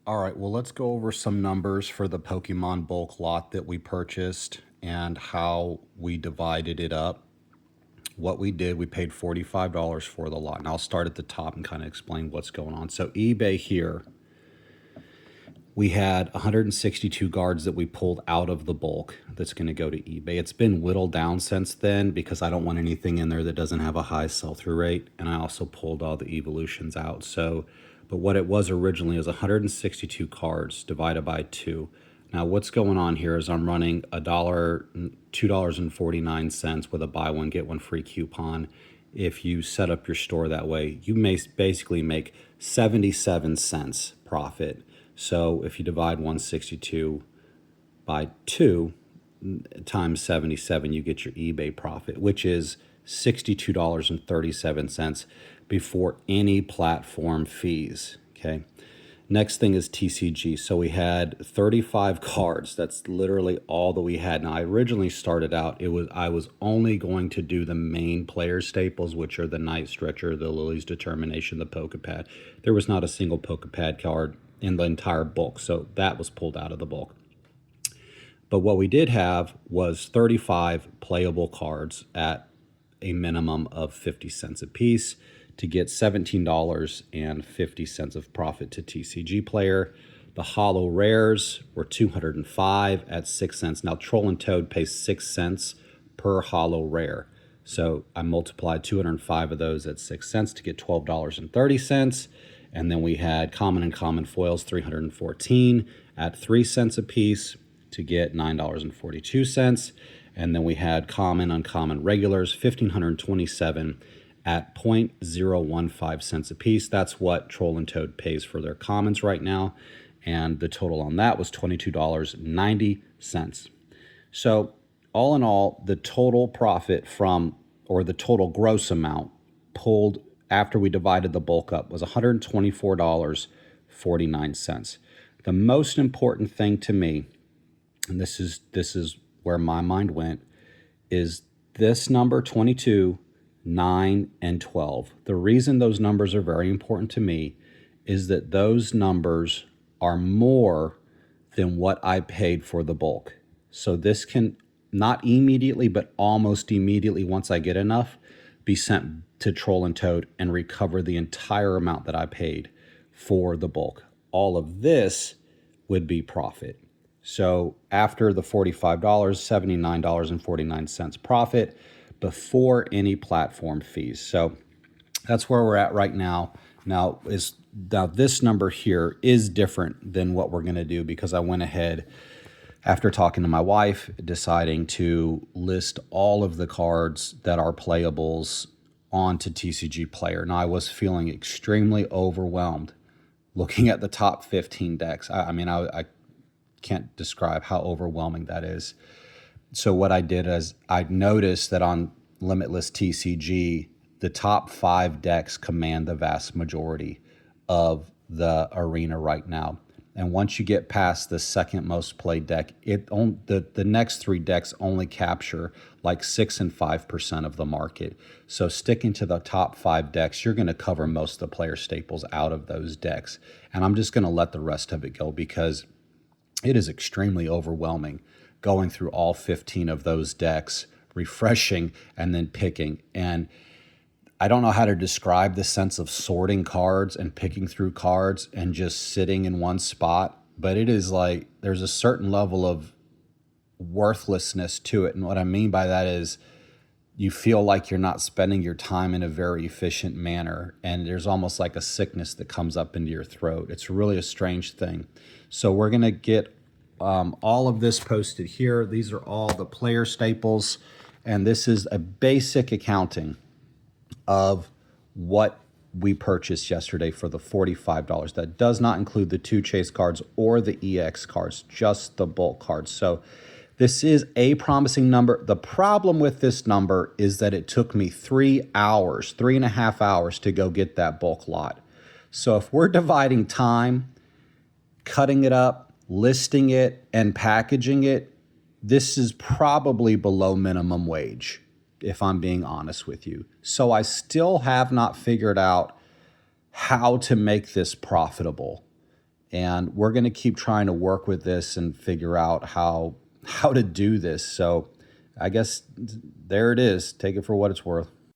All right, well, let's go over some numbers for the Pokemon bulk lot that we purchased and how we divided it up. What we did, we paid $45 for the lot. And I'll start at the top and kind of explain what's going on. So eBay here, we had 162 guards that we pulled out of the bulk that's going to go to eBay. It's been whittled down since then because I don't want anything in there that doesn't have a high sell-through rate. And I also pulled all the evolutions out. But what it was originally is 162 cards divided by 2. Now what's going on here is I'm running $2.49 with a buy one get one free coupon. If you set up your store that way, you may basically make 77 cents profit. So if you divide 162 by 2 times 77, you get your eBay profit, which is $62.37 before any platform fees. Okay. Next thing is TCG. So we had 35 cards. That's literally all that we had. Now I originally started out, I was only going to do the main player staples, which are the Night Stretcher, the Lily's Determination, the Pokepad. There was not a single Pokepad card in the entire bulk, so that was pulled out of the bulk. But what we did have was 35 playable cards at a minimum of 50 cents a piece to get $17.50 of profit to TCG Player. The hollow rares were 205 at 6 cents. Now Troll and Toad pays 6 cents per hollow rare. So I multiplied 205 of those at 6 cents to get $12.30. And then we had common and common foils, 314 at 3 cents a piece to get $9.42. And then we had common, uncommon regulars, 1,527 at 0.015 cents a piece. That's what Troll and Toad pays for their commons right now. And the total on that was $22.90. So all in all, the total profit or the total gross amount pulled after we divided the bulk up was $124.49. The most important thing to me, and this is where my mind went, is this number 22, 9, and 12. The reason those numbers are very important to me is that those numbers are more than what I paid for the bulk. So this can not immediately, but almost immediately, once I get enough, be sent to Troll and Toad and recover the entire amount that I paid for the bulk. All of this would be profit. So after the $45, $79.49 profit before any platform fees. So that's where we're at right now. Now this number here is different than what we're going to do because I went ahead after talking to my wife, deciding to list all of the cards that are playables onto TCG Player. Now I was feeling extremely overwhelmed looking at the top 15 decks. I can't describe how overwhelming that is. So what I did is I noticed that on Limitless TCG, the top 5 decks command the vast majority of the arena right now. And once you get past the second most played deck, the next 3 decks only capture like 6 and 5% of the market. So sticking to the top 5 decks, you're going to cover most of the player staples out of those decks. And I'm just going to let the rest of it go because it is extremely overwhelming going through all 15 of those decks, refreshing, and then picking. And I don't know how to describe the sense of sorting cards and picking through cards and just sitting in one spot, but it is like there's a certain level of worthlessness to it. And what I mean by that is you feel like you're not spending your time in a very efficient manner, and there's almost like a sickness that comes up into your throat. It's really a strange thing. So we're going to get all of this posted here. These are all the player staples, and this is a basic accounting of what we purchased yesterday for the $45. That does not include the 2 chase cards or the EX cards, just the bulk cards. So this is a promising number. The problem with this number is that it took me 3.5 hours to go get that bulk lot. So if we're dividing time, cutting it up, listing it, and packaging it, this is probably below minimum wage, if I'm being honest with you. So I still have not figured out how to make this profitable. And we're going to keep trying to work with this and figure out how to do this. So I guess there it is. Take it for what it's worth.